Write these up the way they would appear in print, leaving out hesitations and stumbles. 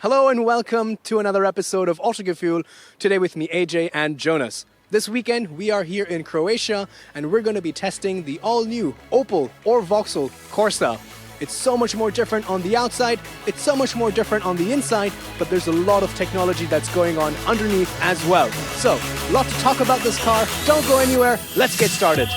Hello and welcome to another episode of Autogefühl. Today with me AJ and Jonas. This weekend we are here in Croatia and we're going to be testing the all-new Opel or Vauxhall Corsa. It's so much more different on the outside, it's so much more different on the inside, but there's a lot of technology that's going on underneath as well. So, a lot to talk about this car. Don't go anywhere, let's get started.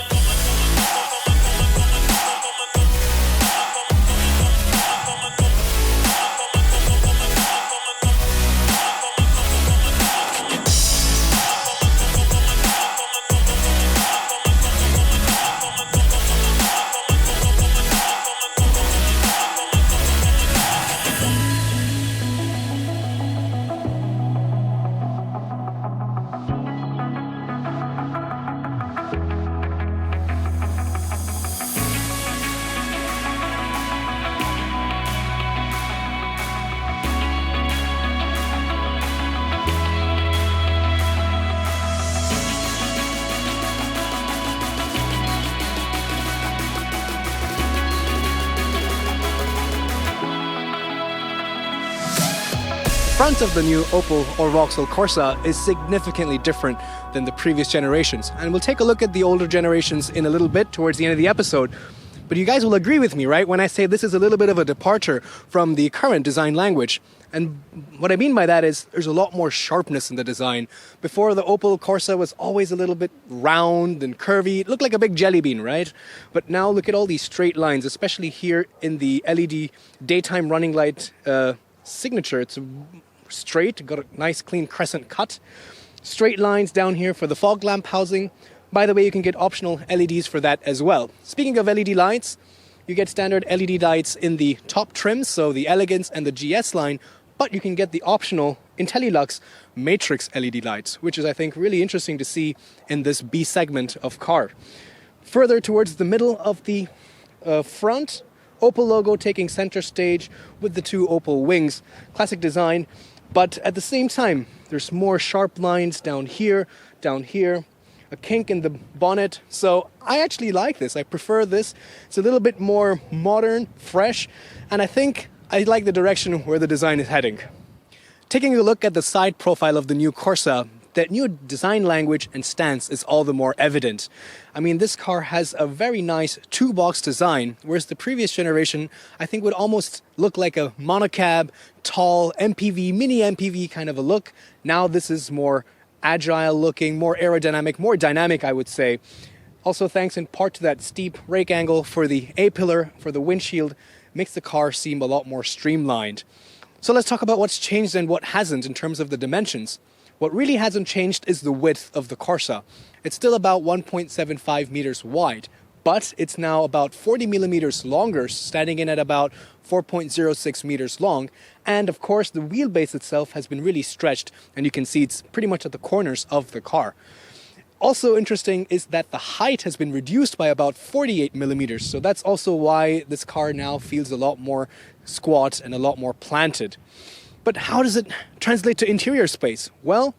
The front of the new Opel or Vauxhall Corsa is significantly different than the previous generations, and we'll take a look at the older generations in a little bit towards the end of the episode. But you guys will agree with me, right, when I say this is a little bit of a departure from the current design language. And what I mean by that is there's a lot more sharpness in the design. Before, the Opel Corsa was always a little bit round and curvy. It looked like a big jelly bean, right? But now look at all these straight lines, especially here in the LED daytime running light signature. It's straight, got a nice clean crescent cut. Straight lines down here for the fog lamp housing. By the way, you can get optional LEDs for that as well. Speaking of LED lights, you get standard LED lights in the top trims, so the Elegance and the GS line, but you can get the optional IntelliLux Matrix LED lights, which is, I think, really interesting to see in this B segment of car. Further towards the middle of the front, Opel logo taking center stage with the two Opel wings. Classic design. But at the same time, there's more sharp lines down here, a kink in the bonnet. So I actually like this. I prefer this. It's a little bit more modern, fresh, and I think I like the direction where the design is heading. Taking a look at the side profile of the new Corsa, that new design language and stance is all the more evident. I mean, this car has a very nice two-box design, whereas the previous generation, I think, would almost look like a monocab, tall MPV, mini MPV kind of a look. Now this is more agile looking, more aerodynamic, more dynamic, I would say. Also thanks in part to that steep rake angle for the A-pillar, for the windshield, makes the car seem a lot more streamlined. So let's talk about what's changed and what hasn't in terms of the dimensions. What really hasn't changed is the width of the Corsa. It's still about 1.75 meters wide, but it's now about 40 millimeters longer, standing in at about 4.06 meters long. And of course, the wheelbase itself has been really stretched, and you can see it's pretty much at the corners of the car. Also interesting is that the height has been reduced by about 48 millimeters, so that's also why this car now feels a lot more squat and a lot more planted. But how does it translate to interior space? Well,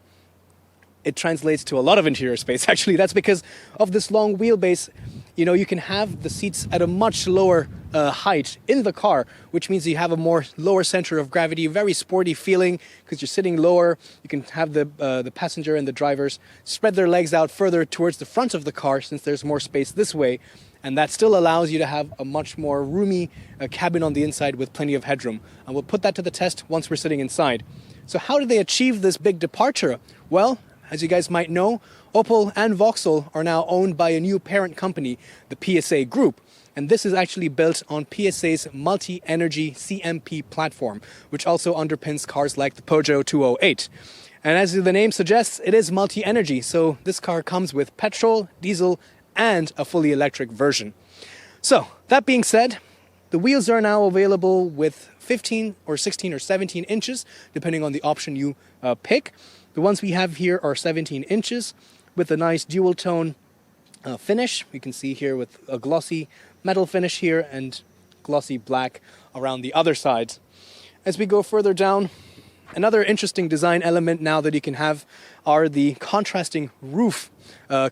it translates to a lot of interior space, actually. That's because of this long wheelbase. You know, you can have the seats at a much lower height in the car, which means you have a more lower center of gravity, very sporty feeling because you're sitting lower. You can have the passenger and the drivers spread their legs out further towards the front of the car since there's more space this way. And that still allows you to have a much more roomy cabin on the inside with plenty of headroom. And we'll put that to the test once we're sitting inside. So how did they achieve this big departure? Well, as you guys might know, Opel and Vauxhall are now owned by a new parent company, the PSA Group. And this is actually built on PSA's multi-energy CMP platform, which also underpins cars like the Peugeot 208. And as the name suggests, it is multi-energy. So this car comes with petrol, diesel, and a fully electric version. So that being said, the wheels are now available with 15 or 16 or 17 inches, depending on the option you pick. The ones we have here are 17 inches with a nice dual tone finish. You can see here with a glossy metal finish here and glossy black around the other sides. As we go further down, another interesting design element now that you can have are the contrasting roof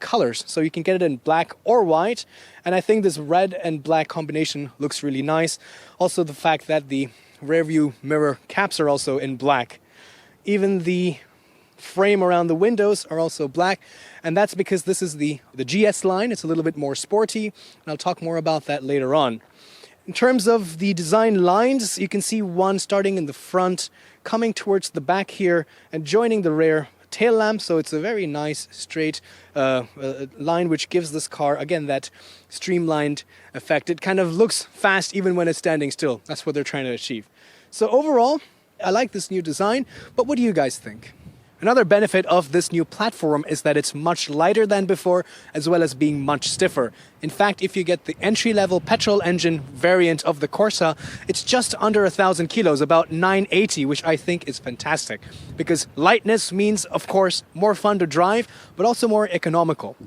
colors. So you can get it in black or white, and I think this red and black combination looks really nice. Also the fact that the rear view mirror caps are also in black. Even the frame around the windows are also black, and that's because this is the GS line. It's a little bit more sporty, and I'll talk more about that later on. In terms of the design lines, you can see one starting in the front, coming towards the back here, and joining the rear tail lamp. So it's a very nice straight line, which gives this car, again, that streamlined effect. It kind of looks fast even when it's standing still. That's what they're trying to achieve. So overall, I like this new design, but what do you guys think? Another benefit of this new platform is that it's much lighter than before, as well as being much stiffer. In fact, if you get the entry-level petrol engine variant of the Corsa, it's just under 1,000 kilos, about 980, which I think is fantastic. Because lightness means, of course, more fun to drive, but also more economical.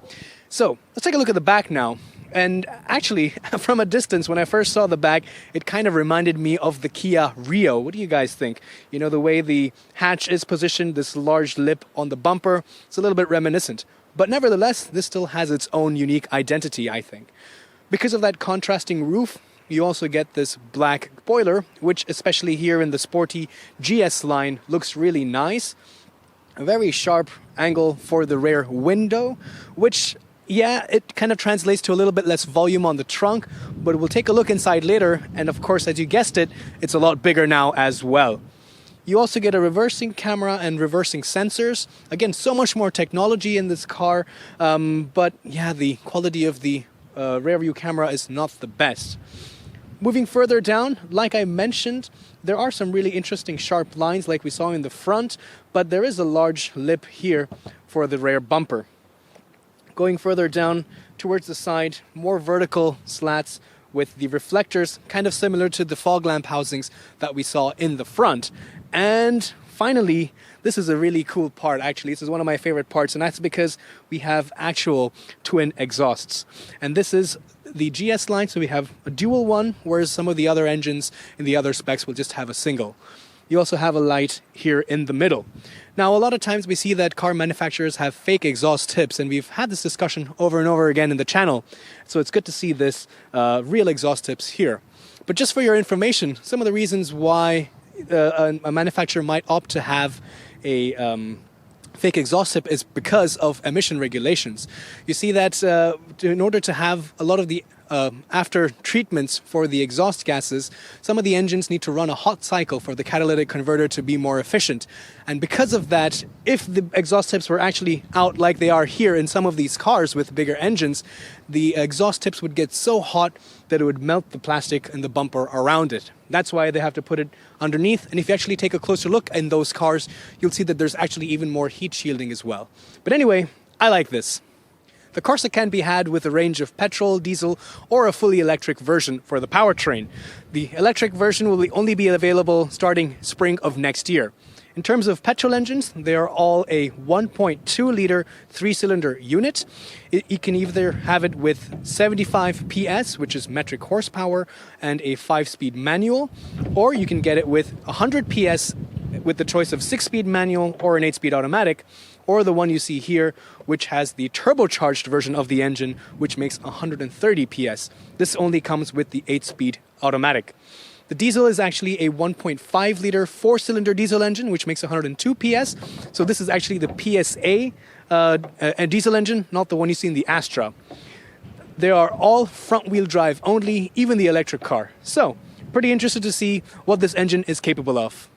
So, let's take a look at the back now. And actually, from a distance, when I first saw the back, it kind of reminded me of the Kia Rio. What do you guys think? You know, the way the hatch is positioned, this large lip on the bumper, it's a little bit reminiscent. But nevertheless, this still has its own unique identity, I think. Because of that contrasting roof, you also get this black spoiler, which especially here in the sporty GS line looks really nice. A very sharp angle for the rear window, which, yeah, it kind of translates to a little bit less volume on the trunk, but we'll take a look inside later, and of course, as you guessed it, it's a lot bigger now as well. You also get a reversing camera and reversing sensors. Again, so much more technology in this car, but yeah, the quality of the rear view camera is not the best. Moving further down, like I mentioned, there are some really interesting sharp lines like we saw in the front, but there is a large lip here for the rear bumper. Going further down towards the side, more vertical slats with the reflectors, kind of similar to the fog lamp housings that we saw in the front. And finally, this is a really cool part, actually. This is one of my favorite parts, and that's because we have actual twin exhausts. And this is the GS line, so we have a dual one, whereas some of the other engines in the other specs will just have a single. You also have a light here in the middle. Now, a lot of times we see that car manufacturers have fake exhaust tips, and we've had this discussion over and over again in the channel. So it's good to see this real exhaust tips here. But just for your information, some of the reasons why a manufacturer might opt to have a fake exhaust tip is because of emission regulations. You see that in order to have a lot of the after treatments for the exhaust gases, some of the engines need to run a hot cycle for the catalytic converter to be more efficient. And because of that, if the exhaust tips were actually out like they are here in some of these cars with bigger engines, the exhaust tips would get so hot that it would melt the plastic and the bumper around it. That's why they have to put it underneath. And if you actually take a closer look in those cars, you'll see that there's actually even more heat shielding as well. But anyway, I like this. The Corsa can be had with a range of petrol, diesel, or a fully electric version for the powertrain. The electric version will only be available starting spring of next year. In terms of petrol engines, they are all a 1.2-liter 3-cylinder unit. You can either have it with 75 PS, which is metric horsepower, and a 5-speed manual, or you can get it with 100 PS with the choice of 6-speed manual or an 8-speed automatic, or the one you see here, which has the turbocharged version of the engine, which makes 130 PS. This only comes with the 8-speed automatic. The diesel is actually a 1.5-liter 4-cylinder diesel engine, which makes 102 PS. So this is actually the PSA a diesel engine, not the one you see in the Astra. They are all front-wheel drive only, even the electric car. So, pretty interested to see what this engine is capable of.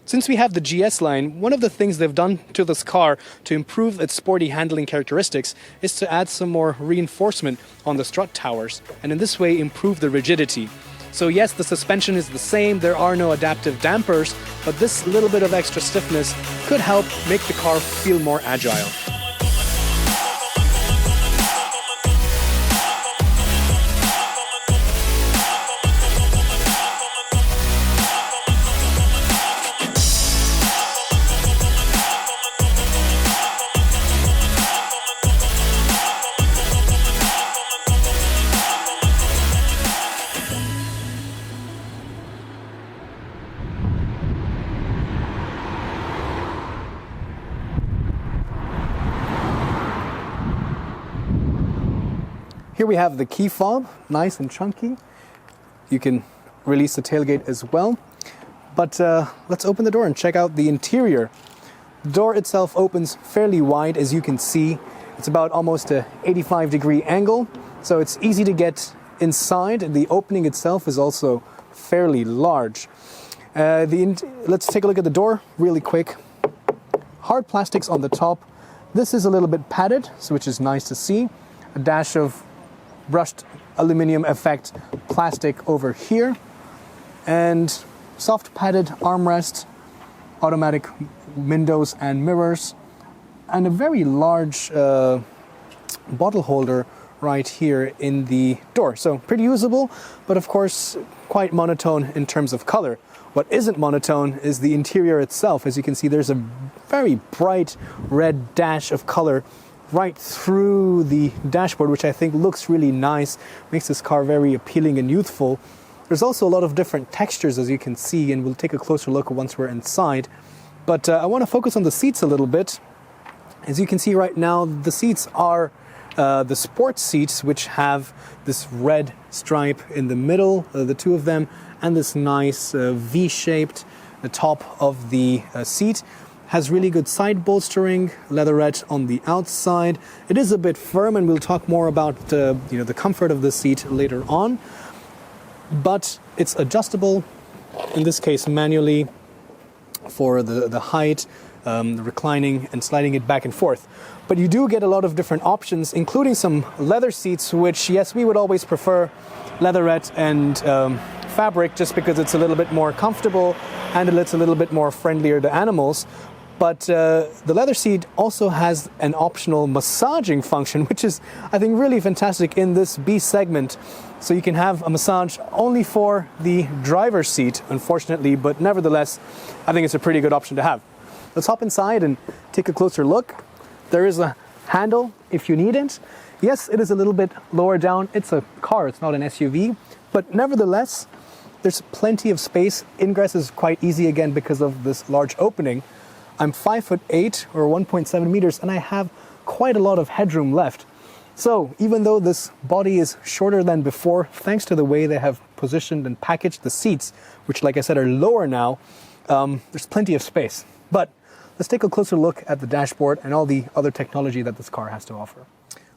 Since we have the GS line, one of the things they've done to this car to improve its sporty handling characteristics is to add some more reinforcement on the strut towers, and in this way improve the rigidity. So yes, the suspension is the same, there are no adaptive dampers, but this little bit of extra stiffness could help make the car feel more agile. Here we have the key fob, nice and chunky. You can release the tailgate as well. But let's open the door and check out the interior. The door itself opens fairly wide, as you can see. It's about almost a 85-degree angle, so it's easy to get inside. The opening itself is also fairly large. Let's take a look at the door really quick. Hard plastics on the top. This is a little bit padded, which is nice to see. A dash of brushed aluminum effect plastic over here. And soft padded armrest, automatic windows and mirrors, and a very large bottle holder right here in the door. So pretty usable, but of course quite monotone in terms of color. What isn't monotone is the interior itself. As you can see, there's a very bright red dash of color right through the dashboard, which I think looks really nice, makes this car very appealing and youthful. There's also a lot of different textures, as you can see, and we'll take a closer look once we're inside. But I want to focus on the seats a little bit. As you can see right now, the seats are the sports seats, which have this red stripe in the middle, the two of them, and this nice V-shaped top of the seat. Has really good side bolstering, leatherette on the outside. It is a bit firm, and we'll talk more about the comfort of the seat later on. But it's adjustable, in this case manually, for the height, the reclining and sliding it back and forth. But you do get a lot of different options, including some leather seats, which, yes, we would always prefer leatherette and fabric, just because it's a little bit more comfortable and it's a little bit more friendlier to animals. But the leather seat also has an optional massaging function, which is, I think, really fantastic in this B segment. So you can have a massage only for the driver's seat, unfortunately, but nevertheless, I think it's a pretty good option to have. Let's hop inside and take a closer look. There is a handle if you need it. Yes, it is a little bit lower down. It's a car, it's not an SUV, but nevertheless, there's plenty of space. Ingress is quite easy again because of this large opening. I'm 5'8" or 1.7 meters, and I have quite a lot of headroom left. So even though this body is shorter than before, thanks to the way they have positioned and packaged the seats, which, like I said, are lower now, there's plenty of space. But let's take a closer look at the dashboard and all the other technology that this car has to offer.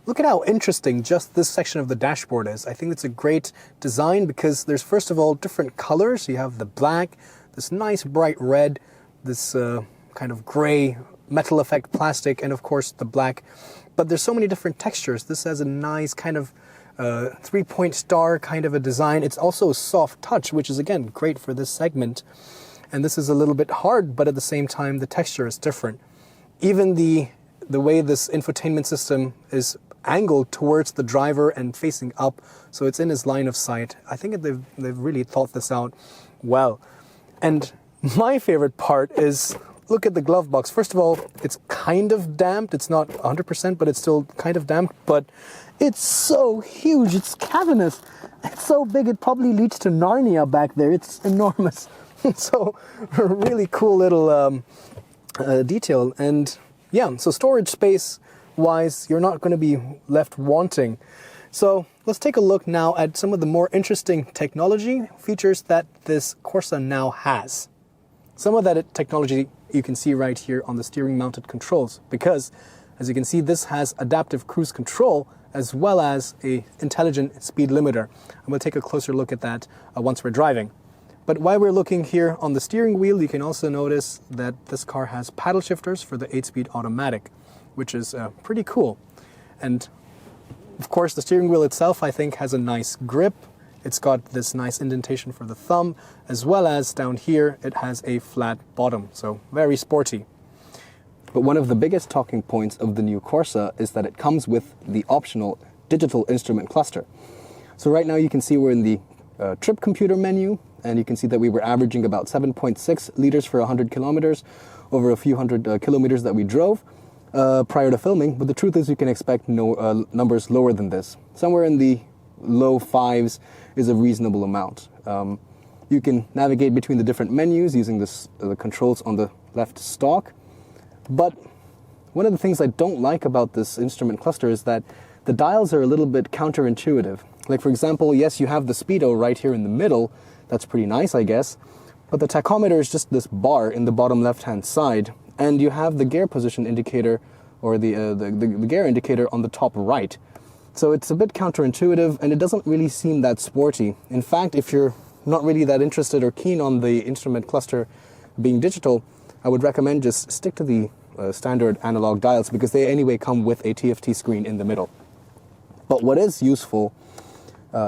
Look at how interesting just this section of the dashboard is. I think it's a great design because there's, first of all, different colors. You have the black, this nice bright red, this kind of gray metal effect plastic, and of course the black. But there's so many different textures. This has a nice kind of 3-point star kind of a design. It's also a soft touch, which is again great for this segment. And this is a little bit hard, but at the same time the texture is different. Even the way this infotainment system is angled towards the driver and facing up, so it's in his line of sight. I think they've really thought this out well. And my favorite part is, look at the glove box. First of all, it's kind of damped. It's not 100%, but it's still kind of damped. But it's so huge. It's cavernous. It's so big, it probably leads to Narnia back there. It's enormous. So a really cool little detail. And yeah, so storage space wise, you're not going to be left wanting. So let's take a look now at some of the more interesting technology features that this Corsa now has. Some of that technology you can see right here on the steering mounted controls, because as you can see, this has adaptive cruise control as well as a intelligent speed limiter. And we'll take a closer look at that once we're driving. But while we're looking here on the steering wheel, you can also notice that this car has paddle shifters for the 8-speed automatic, which is pretty cool. And of course, the steering wheel itself, I think, has a nice grip. It's got this nice indentation for the thumb, as well as down here, it has a flat bottom, so very sporty. But one of the biggest talking points of the new Corsa is that it comes with the optional digital instrument cluster. So right now you can see we're in the trip computer menu, and you can see that we were averaging about 7.6 liters for 100 kilometers over a few hundred kilometers that we drove prior to filming. But the truth is you can expect numbers lower than this. Somewhere in the low 5s is a reasonable amount. You can navigate between the different menus using the controls on the left stalk. But one of the things I don't like about this instrument cluster is that the dials are a little bit counterintuitive. Like, for example, yes, you have the speedo right here in the middle. That's pretty nice, I guess. But the tachometer is just this bar in the bottom left-hand side, and you have the gear position indicator, or the gear indicator on the top right. So it's a bit counterintuitive, and it doesn't really seem that sporty. In fact, if you're not really that interested or keen on the instrument cluster being digital, I would recommend just stick to the standard analog dials, because they anyway come with a TFT screen in the middle. But what is useful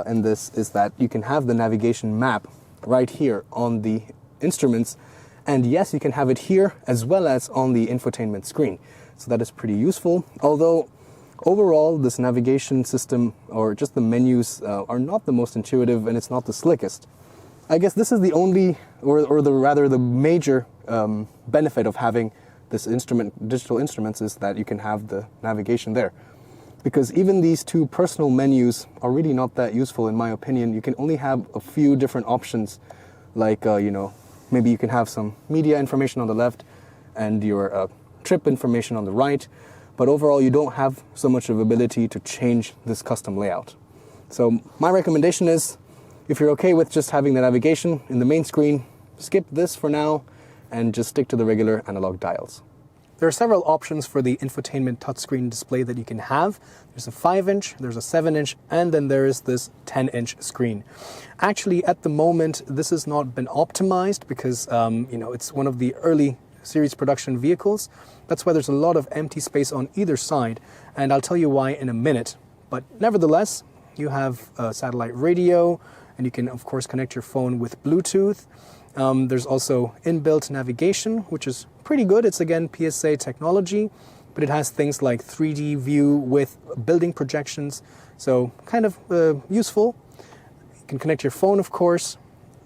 in this is that you can have the navigation map right here on the instruments, and yes, you can have it here as well as on the infotainment screen. So that is pretty useful, although overall this navigation system, or just the menus, are not the most intuitive, and it's not the slickest. I guess this is the only, or the major benefit of having this digital instruments, is that you can have the navigation there. Because even these two personal menus are really not that useful, in my opinion. You can only have a few different options, like, maybe you can have some media information on the left and your trip information on the right. But overall, you don't have so much of ability to change this custom layout. So my recommendation is, if you're okay with just having the navigation in the main screen, skip this for now and just stick to the regular analog dials. There are several options for the infotainment touchscreen display that you can have. There's a 5-inch, there's a 7-inch, and then there is this 10-inch screen. Actually, at the moment, this has not been optimized because, it's one of the early series production vehicles. That's why there's a lot of empty space on either side, and I'll tell you why in a minute. But nevertheless, you have a satellite radio, and you can, of course, connect your phone with Bluetooth. There's also inbuilt navigation, which is pretty good. It's, again, PSA technology, but it has things like 3D view with building projections, so kind of useful. You can connect your phone, of course.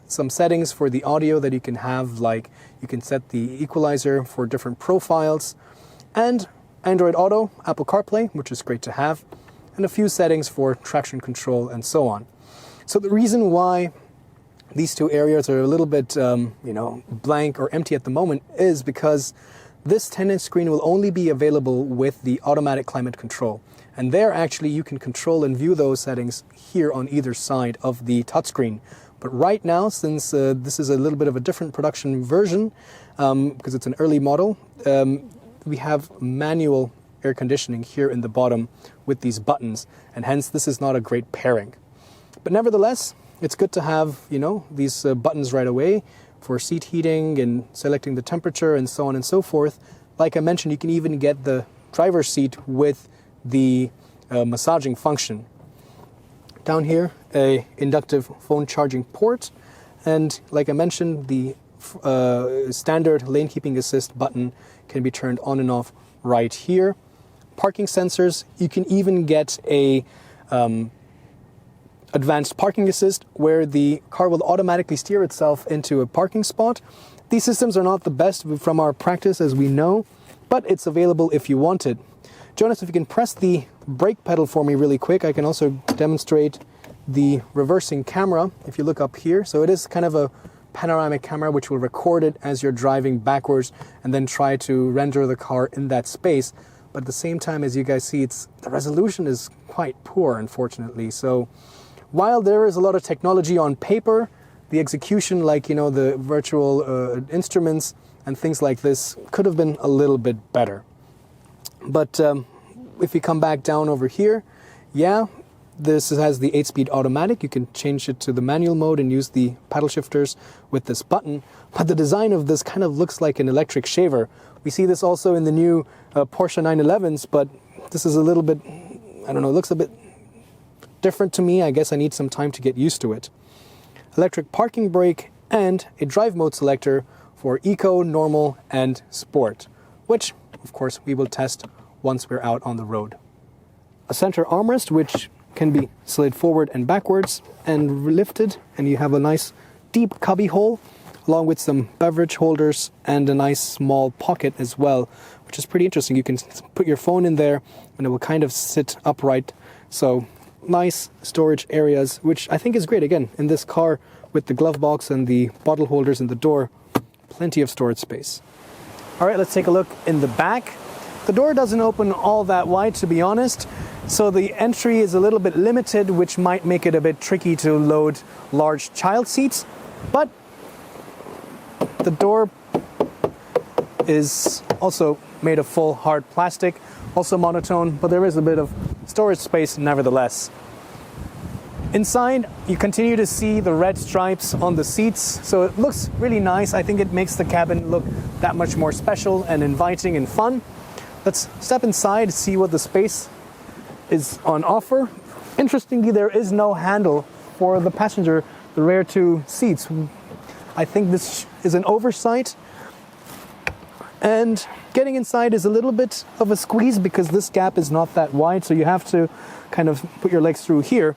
Some settings for the audio that you can have, like you can set the equalizer for different profiles, and Android Auto, Apple CarPlay, which is great to have, and a few settings for traction control and so on. So the reason why these two areas are a little bit, blank or empty at the moment is because this 10-inch screen will only be available with the automatic climate control. And there, actually, you can control and view those settings here on either side of the touchscreen. But right now, since this is a little bit of a different production version, because it's an early model, we have manual air conditioning here in the bottom with these buttons, and hence this is not a great pairing. But nevertheless, it's good to have, these buttons right away for seat heating and selecting the temperature and so on and so forth. Like I mentioned, you can even get the driver's seat with the massaging function. Down here, a inductive phone charging port, and like I mentioned, the standard lane keeping assist button can be turned on and off right here. Parking sensors, you can even get a advanced parking assist where the car will automatically steer itself into a parking spot. These systems are not the best from our practice, as we know, but it's available if you want it. Jonas, if you can press the brake pedal for me really quick, I can also demonstrate the reversing camera if you look up here. So it is kind of a panoramic camera which will record it as you're driving backwards and then try to render the car in that space. But at the same time, as you guys see, the resolution is quite poor, unfortunately. So while there is a lot of technology on paper, the execution, like, the virtual instruments and things like this, could have been a little bit better. But if you come back down over here, this has the 8-speed automatic. You can change it to the manual mode and use the paddle shifters with this button. But the design of this kind of looks like an electric shaver. We see this also in the new Porsche 911s, but this is a little bit, it looks a bit different to me. I guess I need some time to get used to it. Electric parking brake and a drive mode selector for Eco, Normal, and Sport, which, of course, we will test once we're out on the road. A center armrest, which can be slid forward and backwards and lifted, and you have a nice deep cubby hole, along with some beverage holders and a nice small pocket as well, which is pretty interesting. You can put your phone in there, and it will kind of sit upright. So nice storage areas, which I think is great. Again, in this car with the glove box and the bottle holders in the door, plenty of storage space. All right, let's take a look in the back. The door doesn't open all that wide, to be honest, so the entry is a little bit limited, which might make it a bit tricky to load large child seats. But The door is also made of full hard plastic, also monotone, but there is a bit of storage space nevertheless. Inside, you continue to see the red stripes on the seats, so it looks really nice. I think it makes the cabin look that much more special and inviting and fun. Let's step inside, see what the space is on offer. Interestingly, there is no handle for the passenger, the rear two seats. I think this is an oversight. And getting inside is a little bit of a squeeze because this gap is not that wide, so you have to kind of put your legs through here.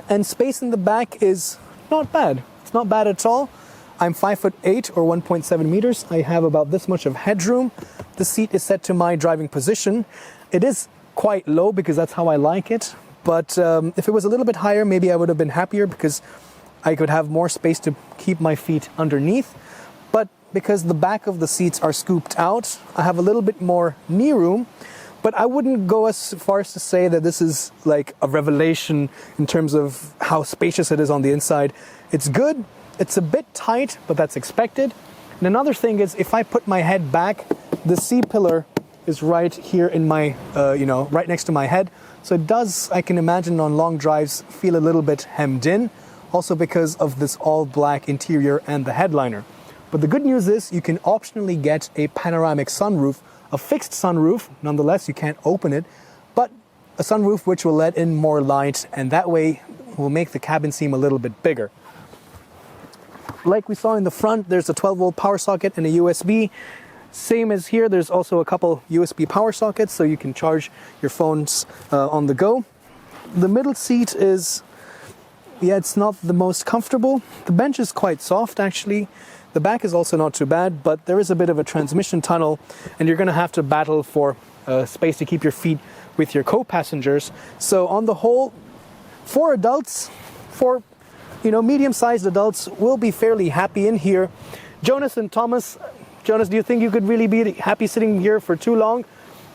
And space in the back is not bad. It's not bad at all. I'm 5'8" or 1.7 meters. I have about this much of headroom. The seat is set to my driving position. It is quite low because that's how I like it. But if it was a little bit higher, maybe I would have been happier because I could have more space to keep my feet underneath. But because the back of the seats are scooped out, I have a little bit more knee room. But I wouldn't go as far as to say that this is like a revelation in terms of how spacious it is on the inside. It's good. It's a bit tight, but that's expected. And another thing is if I put my head back, the C-pillar is right here in my, right next to my head. So it does, I can imagine on long drives, feel a little bit hemmed in. Also because of this all black interior and the headliner. But the good news is you can optionally get a panoramic sunroof, a fixed sunroof. Nonetheless, you can't open it, but a sunroof which will let in more light and that way will make the cabin seem a little bit bigger. Like we saw in the front, there's a 12-volt power socket and a USB. Same as here, there's also a couple USB power sockets so you can charge your phones on the go. The middle seat is, it's not the most comfortable. The bench is quite soft actually. The back is also not too bad, but there is a bit of a transmission tunnel and you're going to have to battle for space to keep your feet with your co-passengers. So on the whole, for adults, for medium-sized adults, will be fairly happy in here. Jonas and Thomas, Jonas, do you think you could really be happy sitting here for too long?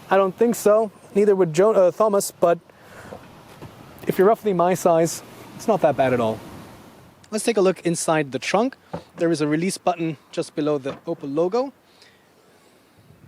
I don't think so. Neither would Thomas, but if you're roughly my size, it's not that bad at all. Let's take a look inside the trunk. There is a release button just below the Opel logo.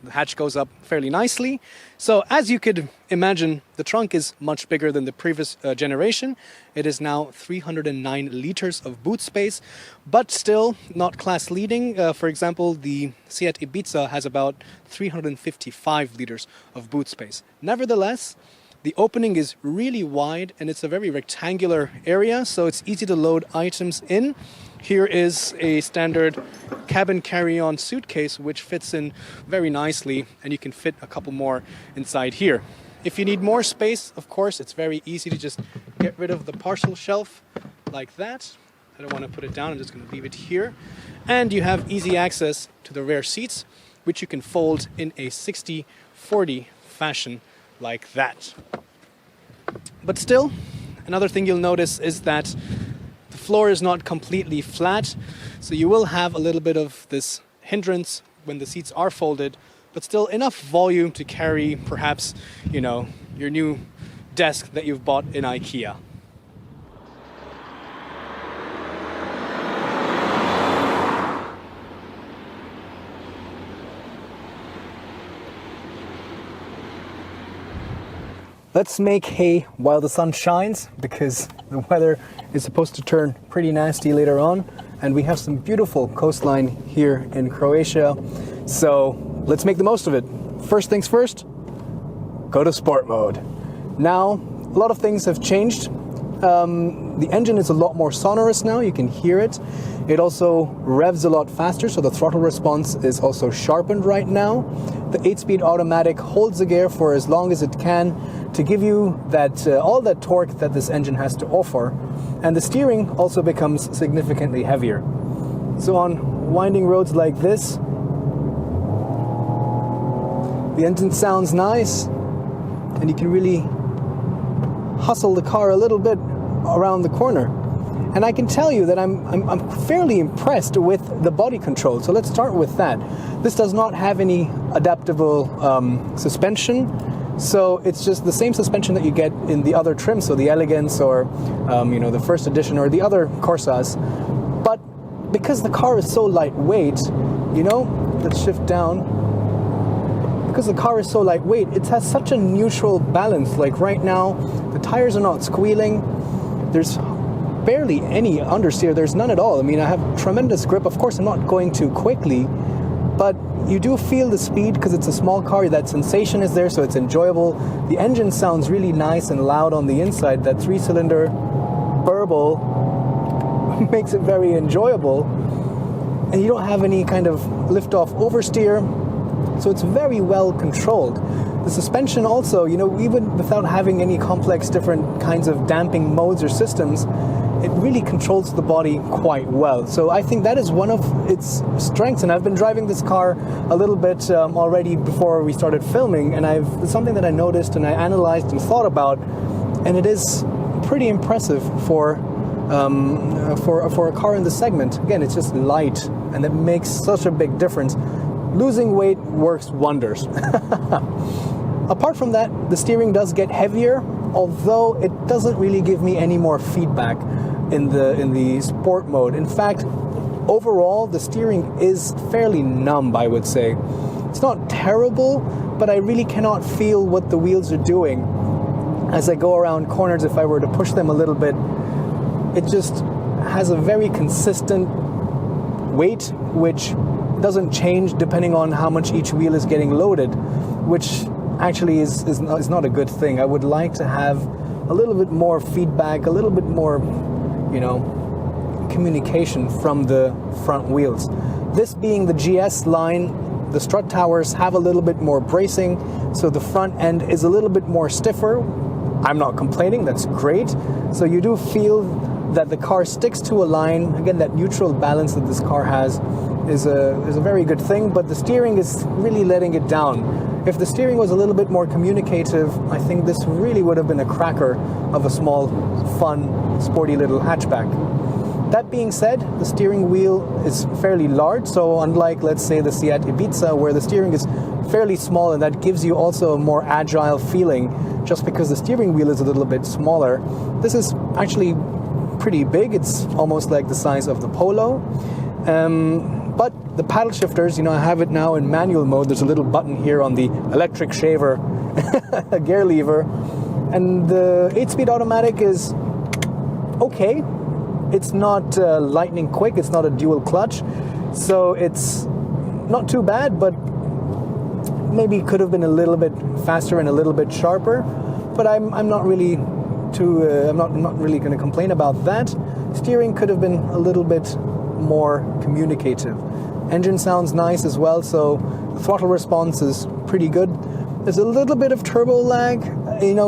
The hatch goes up fairly nicely. So as you could imagine, the trunk is much bigger than the previous generation. It is now 309 liters of boot space, but still not class leading. For example, the Seat Ibiza has about 355 liters of boot space. Nevertheless, the opening is really wide and it's a very rectangular area, so it's easy to load items in. Here is a standard cabin carry-on suitcase which fits in very nicely, and you can fit a couple more inside here. If you need more space, of course, it's very easy to just get rid of the partial shelf like that. I don't want to put it down, I'm just going to leave it here. And you have easy access to the rear seats, which you can fold in a 60-40 fashion like that. But still, another thing you'll notice is that the floor is not completely flat, so you will have a little bit of this hindrance when the seats are folded, but still enough volume to carry perhaps, your new desk that you've bought in IKEA. Let's make hay while the sun shines, because the weather is supposed to turn pretty nasty later on, and we have some beautiful coastline here in Croatia, so let's make the most of it. First things first, go to sport mode. Now, a lot of things have changed. The engine is a lot more sonorous now, you can hear it. It also revs a lot faster, so the throttle response is also sharpened right now. The 8-speed automatic holds the gear for as long as it can to give you that all that torque that this engine has to offer. And the steering also becomes significantly heavier. So on winding roads like this, the engine sounds nice, and you can really hustle the car a little bit around the corner. And I can tell you that I'm fairly impressed with the body control. So let's start with that. This does not have any adaptable suspension. So it's just the same suspension that you get in the other trims, so the Elegance or the first edition or the other Corsas. But because the car is so lightweight, let's shift down. Because the car is so lightweight, it has such a neutral balance. Like right now, the tires are not squealing. There's barely any understeer. There's none at all. I mean, I have tremendous grip. Of course, I'm not going too quickly, but you do feel the speed because it's a small car. That sensation is there, so it's enjoyable. The engine sounds really nice and loud on the inside. That 3-cylinder burble makes it very enjoyable. And you don't have any kind of lift-off oversteer. So it's very well controlled. The suspension also, even without having any complex different kinds of damping modes or systems, it really controls the body quite well. So I think that is one of its strengths. And I've been driving this car a little bit already before we started filming, and it's something that I noticed and I analyzed and thought about, and it is pretty impressive for a car in the segment. Again, it's just light, and it makes such a big difference. Losing weight works wonders. Apart from that, the steering does get heavier, although it doesn't really give me any more feedback in the sport mode. In fact, overall, the steering is fairly numb, I would say. It's not terrible, but I really cannot feel what the wheels are doing. As I go around corners, if I were to push them a little bit, it just has a very consistent weight, which doesn't change depending on how much each wheel is getting loaded, which actually is not a good thing. I would like to have a little bit more feedback, a little bit more, communication from the front wheels. This being the GS line, the strut towers have a little bit more bracing, so the front end is a little bit more stiffer. I'm not complaining, that's great. So you do feel that the car sticks to a line. Again, that neutral balance that this car has is a very good thing, but the steering is really letting it down. If the steering was a little bit more communicative, I think this really would have been a cracker of a small, fun, sporty little hatchback. That being said, the steering wheel is fairly large, so unlike, let's say, the Seat Ibiza, where the steering is fairly small, and that gives you also a more agile feeling just because the steering wheel is a little bit smaller. This is actually pretty big. It's almost like the size of the Polo. But the paddle shifters, I have it now in manual mode. There's a little button here on the electric shaver, a gear lever. And the 8-speed automatic is okay. It's not lightning quick. It's not a dual clutch. So it's not too bad, but maybe could have been a little bit faster and a little bit sharper. But I'm not really I'm not really going to complain about that. Steering could have been a little bit more communicative. Engine sounds nice as well, so the throttle response is pretty good. There's a little bit of turbo lag,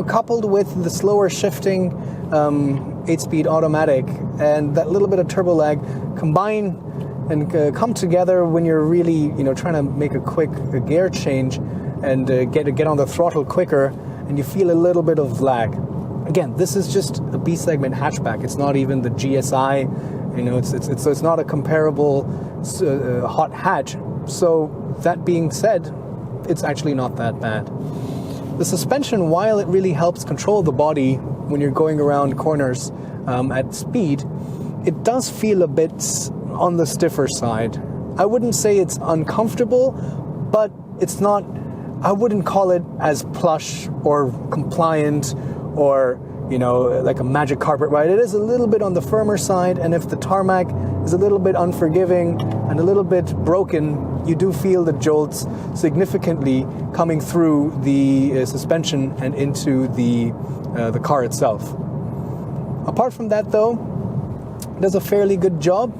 coupled with the slower shifting 8-speed automatic, and that little bit of turbo lag combine and come together when you're really trying to make a quick gear change and get on the throttle quicker, and you feel a little bit of lag. Again, this is just a B segment hatchback. It's not even the GSI. It's not a comparable hot hatch. So that being said, it's actually not that bad. The suspension, while it really helps control the body when you're going around corners at speed, it does feel a bit on the stiffer side. I wouldn't say it's uncomfortable, but it's not, I wouldn't call it as plush or compliant or like a magic carpet ride. It is a little bit on the firmer side, and if the tarmac is a little bit unforgiving and a little bit broken, you do feel the jolts significantly coming through the suspension and into the car itself. Apart from that, though, it does a fairly good job.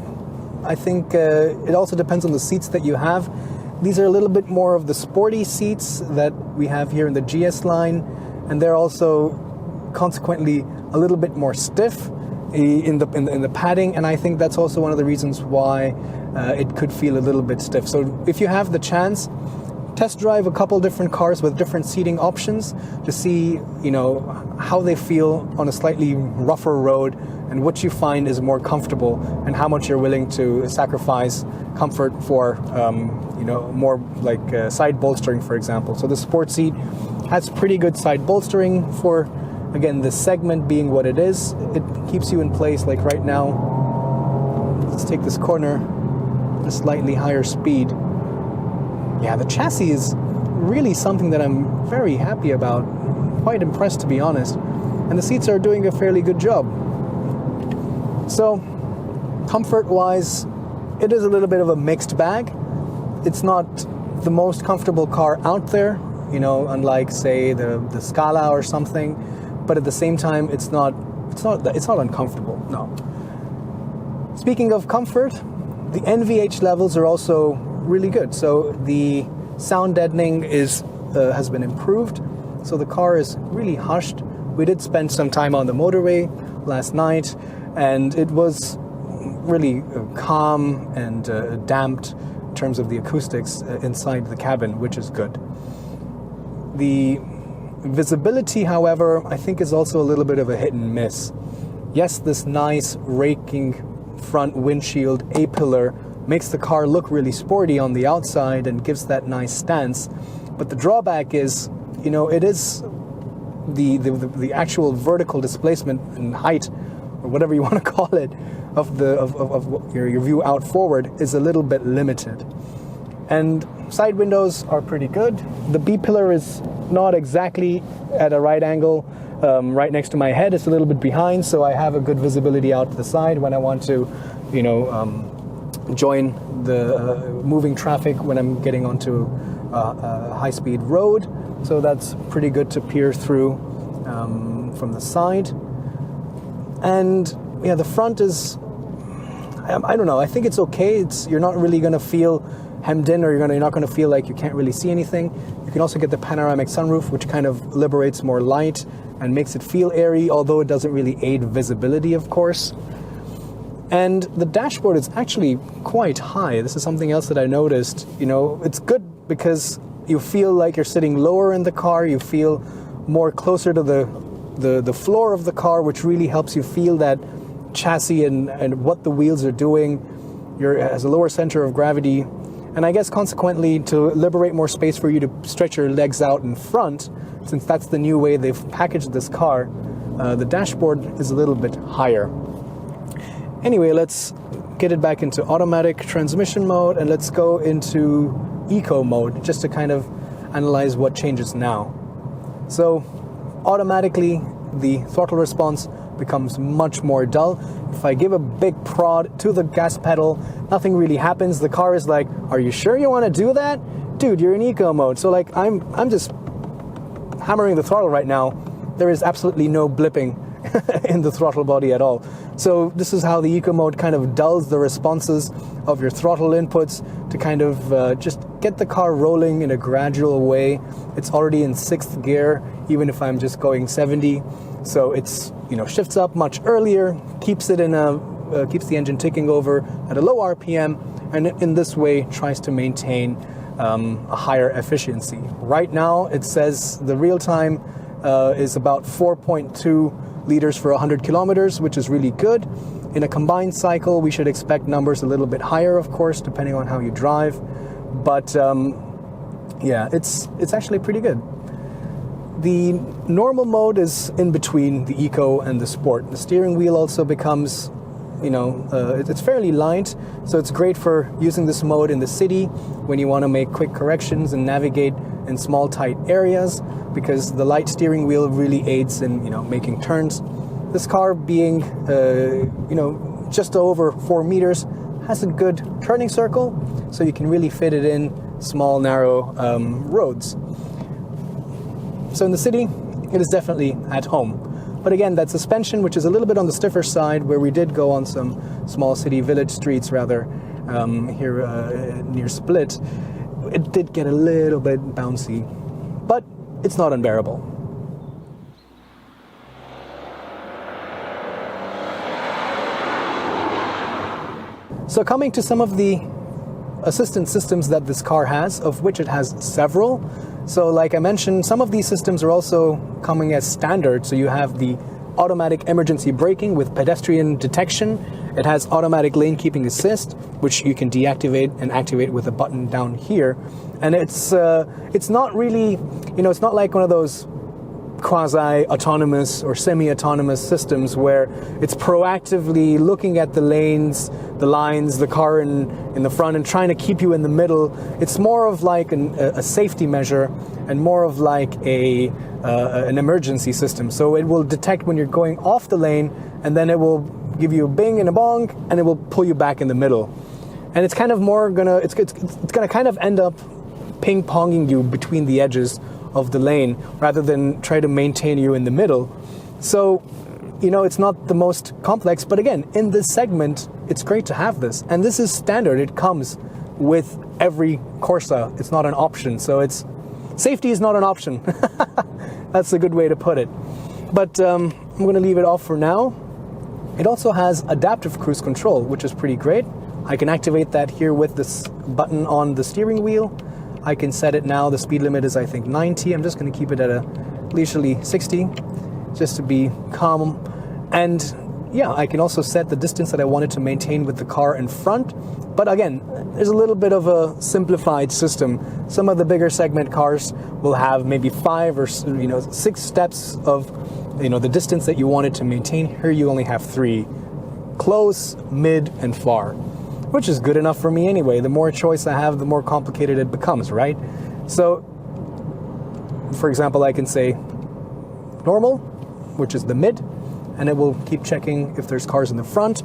I think it also depends on the seats that you have. These are a little bit more of the sporty seats that we have here in the GS line, and they're also consequently a little bit more stiff in the padding, and I think that's also one of the reasons why it could feel a little bit stiff. So if you have the chance, test drive a couple different cars with different seating options to see how they feel on a slightly rougher road and what you find is more comfortable and how much you're willing to sacrifice comfort for more like side bolstering, for example. So the sport seat has pretty good side bolstering for, again, the segment being what it is. It keeps you in place. Like right now, Let's take this corner at a slightly higher speed. Yeah, the chassis is really something that I'm very happy about. Quite impressed, to be honest. And the seats are doing a fairly good job. So, comfort-wise, it is a little bit of a mixed bag. It's not the most comfortable car out there, you know, unlike, say, the Scala or something. But at the same time, it's not uncomfortable. No. Speaking of comfort, the NVH levels are also really good. So the sound deadening has been improved. So the car is really hushed. We did spend some time on the motorway last night, and it was really calm and damped in terms of the acoustics inside the cabin, which is good. The visibility, however, I think is also a little bit of a hit and miss. Yes, this nice raking front windshield A-pillar makes the car look really sporty on the outside and gives that nice stance, but the drawback is, you know, it is the actual vertical displacement and height, or whatever you want to call it, of your view out forward is a little bit limited. And side windows are pretty good. The B-pillar is not exactly at a right angle right next to my head. It's a little bit behind, so I have a good visibility out to the side when I want to, you know, join the moving traffic when I'm getting onto a high-speed road. So that's pretty good to peer through from the side. And yeah, the front is, I don't know, I think it's okay. You're not really going to feel hemmed in, or you're not going to feel like you can't really see anything. You can also get the panoramic sunroof, which kind of liberates more light and makes it feel airy, although it doesn't really aid visibility, of course. And the dashboard is actually quite high. This is something else that I noticed. You know, it's good because you feel like you're sitting lower in the car. You feel more closer to the floor of the car, which really helps you feel that chassis and what the wheels are doing. It has a lower center of gravity. And I guess consequently, to liberate more space for you to stretch your legs out in front, since that's the new way they've packaged this car, the dashboard is a little bit higher. Anyway, let's get it back into automatic transmission mode, and let's go into eco mode just to kind of analyze what changes now. So automatically the throttle response becomes much more dull. If I give a big prod to the gas pedal, nothing really happens. The car is like, are you sure you want to do that? Dude, you're in eco mode. So like I'm just hammering the throttle right now. There is absolutely no blipping in the throttle body at all. So this is how the eco mode kind of dulls the responses of your throttle inputs to kind of just get the car rolling in a gradual way. It's already in 6th gear, even if I'm just going 70. So it's, you know, shifts up much earlier, keeps it keeps the engine ticking over at a low RPM, and in this way tries to maintain a higher efficiency. Right now it says the real time is about 4.2 liters for 100 kilometers, which is really good. In a combined cycle, we should expect numbers a little bit higher, of course, depending on how you drive. But yeah, it's actually pretty good. The normal mode is in between the eco and the sport. The steering wheel also becomes, you know, it's fairly light, so it's great for using this mode in the city when you want to make quick corrections and navigate in small, tight areas, because the light steering wheel really aids in, you know, making turns. This car being, you know, just over 4 meters, has a good turning circle, so you can really fit it in small, narrow roads. So in the city, it is definitely at home. But again, that suspension, which is a little bit on the stiffer side, where we did go on some small city village streets rather, here near Split, it did get a little bit bouncy, but it's not unbearable. So coming to some of the assistance systems that this car has, of which it has several. So like I mentioned, some of these systems are also coming as standard. So you have the automatic emergency braking with pedestrian detection. It has automatic lane keeping assist, which you can deactivate and activate with a button down here. And it's not really, you know, it's not like one of those quasi-autonomous or semi-autonomous systems where it's proactively looking at the lanes, the lines, the car in the front, and trying to keep you in the middle. It's more of like a safety measure and more of like an emergency system. So it will detect when you're going off the lane, and then it will give you a bing and a bong, and it will pull you back in the middle. And it's kind of more gonna, it's gonna kind of end up ping-ponging you between the edges of the lane rather than try to maintain you in the middle. So, you know, it's not the most complex, but again, in this segment, it's great to have this. And this is standard. It comes with every Corsa. It's not an option. So safety is not an option. That's a good way to put it. But I'm going to leave it off for now. It also has adaptive cruise control, which is pretty great. I can activate that here with this button on the steering wheel. I can set it now. The speed limit is, I think, 90. I'm just going to keep it at a leisurely 60, just to be calm. And yeah, I can also set the distance that I wanted to maintain with the car in front. But again, there's a little bit of a simplified system. Some of the bigger segment cars will have maybe 5 or 6 steps of the distance that you wanted to maintain. Here you only have 3: close, mid, and far, which is good enough for me anyway. The more choice I have, the more complicated it becomes, right? So, for example, I can say normal, which is the mid, and it will keep checking if there's cars in the front.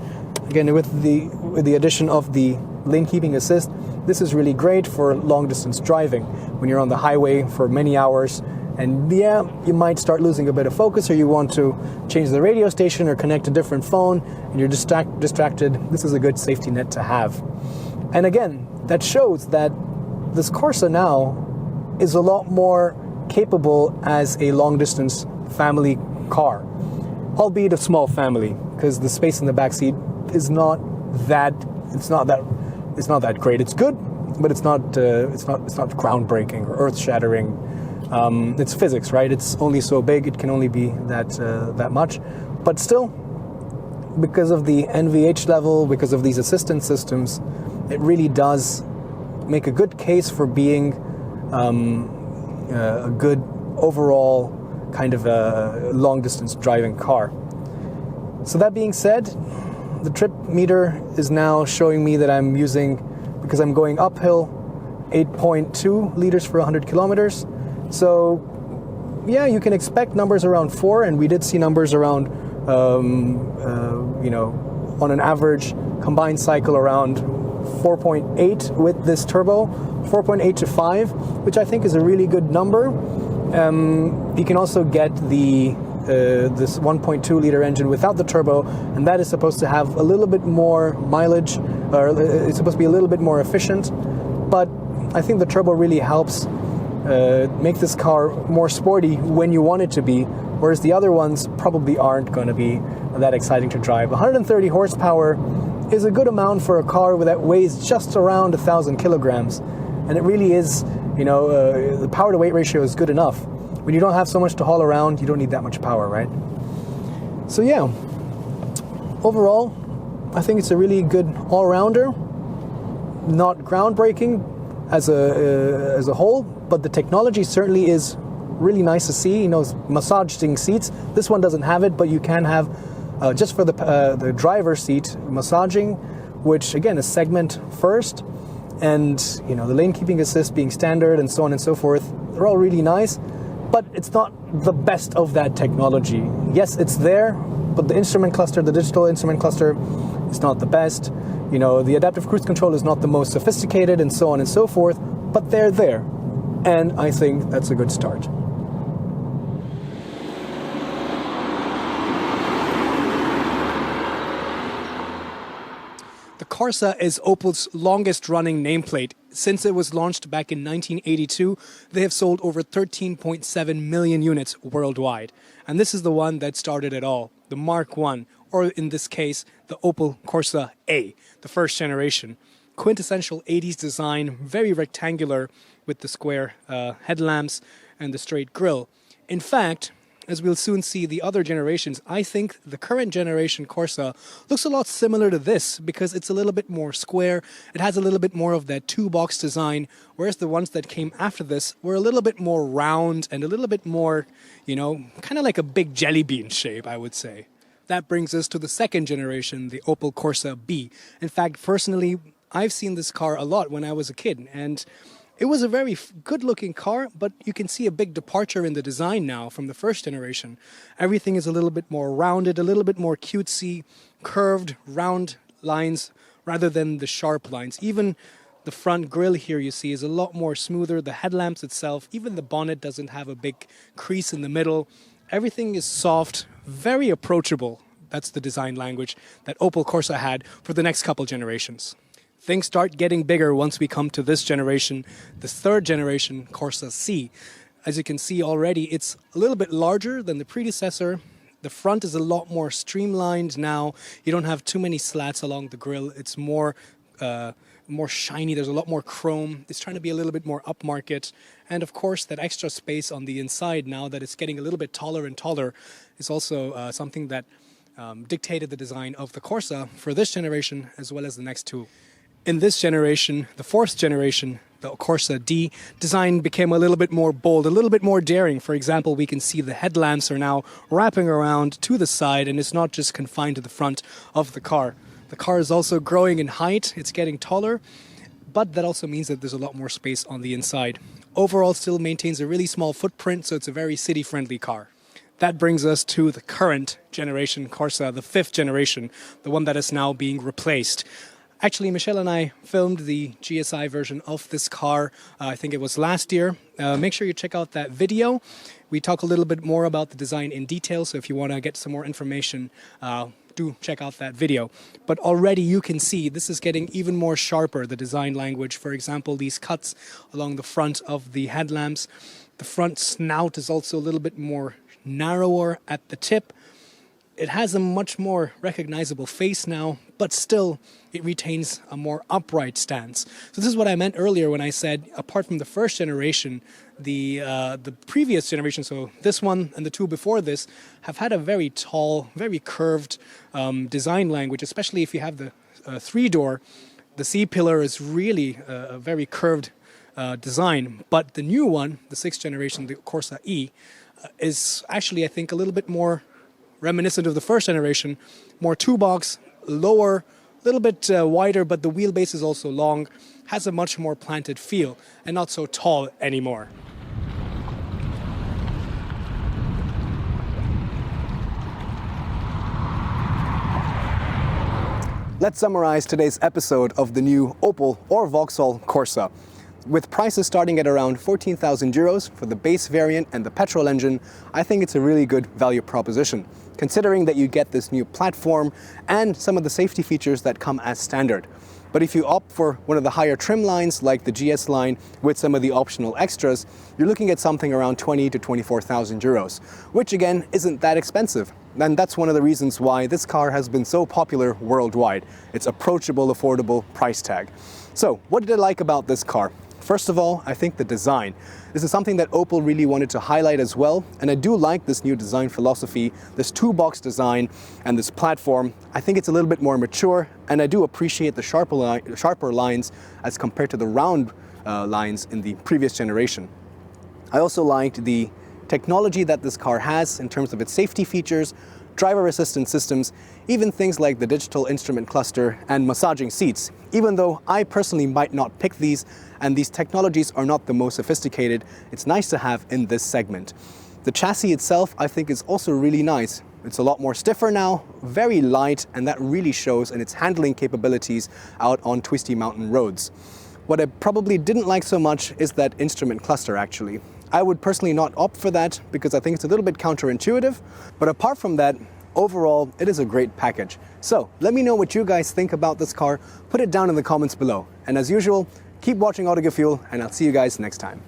Again, with the addition of the lane keeping assist, this is really great for long distance driving when you're on the highway for many hours. And yeah, you might start losing a bit of focus, or you want to change the radio station or connect a different phone, and you're distracted. This is a good safety net to have. And again, that shows that this Corsa now is a lot more capable as a long-distance family car, albeit a small family, because the space in the back seat is not that great. It's good, but it's not groundbreaking or earth-shattering. It's physics, right? It's only so big. It can only be that much. But still, because of the NVH level, because of these assistance systems, it really does make a good case for being a good overall kind of a long-distance driving car. So that being said, the trip meter is now showing me that I'm using, because I'm going uphill, 8.2 liters for 100 kilometers. So, yeah, you can expect numbers around 4, and we did see numbers around, on an average combined cycle around 4.8 with this turbo, 4.8 to 5, which I think is a really good number. You can also get this 1.2 liter engine without the turbo, and that is supposed to have a little bit more mileage, or it's supposed to be a little bit more efficient. But I think the turbo really helps make this car more sporty when you want it to be, whereas the other ones probably aren't going to be that exciting to drive. 130 horsepower is a good amount for a car that weighs just around 1,000 kilograms, and it really is, the power to weight ratio is good enough. When you don't have so much to haul around, you don't need that much power, right? So yeah, overall, I think it's a really good all-rounder. Not groundbreaking as a whole, but the technology certainly is really nice to see. Massaging seats. This one doesn't have it, but you can have just for the driver's seat massaging, which again is segment first, and the lane keeping assist being standard and so on and so forth. They're all really nice, but it's not the best of that technology. Yes, it's there, but the instrument cluster, the digital instrument cluster, is not the best. The adaptive cruise control is not the most sophisticated, and so on and so forth, but they're there. And I think that's a good start. The Corsa is Opel's longest running nameplate. Since it was launched back in 1982, they have sold over 13.7 million units worldwide. And this is the one that started it all, the Mark I, or in this case, the Opel Corsa A, the first generation. Quintessential 80s design, very rectangular with the square headlamps and the straight grille. In fact, as we'll soon see the other generations, I think the current generation Corsa looks a lot similar to this because it's a little bit more square. It has a little bit more of that two-box design, whereas the ones that came after this were a little bit more round and a little bit more, kind of like a big jelly bean shape, I would say. That brings us to the second generation, the Opel Corsa B. In fact, personally, I've seen this car a lot when I was a kid, and it was a very good-looking car, but you can see a big departure in the design now from the first generation. Everything is a little bit more rounded, a little bit more cutesy, curved, round lines rather than the sharp lines. Even the front grille here you see is a lot more smoother. The headlamps itself, even the bonnet doesn't have a big crease in the middle. Everything is soft, very approachable. That's the design language that Opel Corsa had for the next couple generations. Things start getting bigger once we come to this generation, the third generation Corsa C. As you can see already, it's a little bit larger than the predecessor. The front is a lot more streamlined now. You don't have too many slats along the grille. It's more shiny. There's a lot more chrome. It's trying to be a little bit more upmarket. And of course, that extra space on the inside now that it's getting a little bit taller and taller is also something that dictated the design of the Corsa for this generation as well as the next two. In this generation, the fourth generation, the Corsa D, design became a little bit more bold, a little bit more daring. For example, we can see the headlamps are now wrapping around to the side and it's not just confined to the front of the car. The car is also growing in height, it's getting taller, but that also means that there's a lot more space on the inside. Overall, still maintains a really small footprint, so it's a very city-friendly car. That brings us to the current generation Corsa, the fifth generation, the one that is now being replaced. Actually, Michelle and I filmed the GSI version of this car, I think it was last year. Make sure you check out that video. We talk a little bit more about the design in detail, so if you want to get some more information, do check out that video. But already you can see this is getting even more sharper, the design language. For example, these cuts along the front of the headlamps. The front snout is also a little bit more narrower at the tip. It has a much more recognizable face now, but still it retains a more upright stance. So this is what I meant earlier when I said, apart from the first generation, the previous generation, so this one and the two before this, have had a very tall, very curved design language, especially if you have the three-door. The C-pillar is really a very curved design, but the new one, the sixth generation, the Corsa E, is actually, I think, a little bit more reminiscent of the first generation, more two-box, lower, a little bit wider, but the wheelbase is also long, has a much more planted feel, and not so tall anymore. Let's summarize today's episode of the new Opel or Vauxhall Corsa. With prices starting at around 14,000 euros for the base variant and the petrol engine, I think it's a really good value proposition, considering that you get this new platform and some of the safety features that come as standard. But if you opt for one of the higher trim lines, like the GS line, with some of the optional extras, you're looking at something around 20 to 24,000 euros, which again isn't that expensive. And that's one of the reasons why this car has been so popular worldwide. Its approachable, affordable price tag. So, what did I like about this car? First of all, I think the design. This is something that Opel really wanted to highlight as well, and I do like this new design philosophy, this two-box design and this platform. I think it's a little bit more mature, and I do appreciate the sharper lines as compared to the round lines in the previous generation. I also liked the technology that this car has in terms of its safety features, driver assistance systems, even things like the digital instrument cluster and massaging seats. Even though I personally might not pick these, and these technologies are not the most sophisticated, it's nice to have in this segment. The chassis itself, I think, is also really nice. It's a lot more stiffer now, very light, and that really shows in its handling capabilities out on twisty mountain roads. What I probably didn't like so much is that instrument cluster, actually. I would personally not opt for that because I think it's a little bit counterintuitive, but apart from that, overall, it is a great package. So let me know what you guys think about this car. Put it down in the comments below. And as usual, keep watching Autogefühl, and I'll see you guys next time.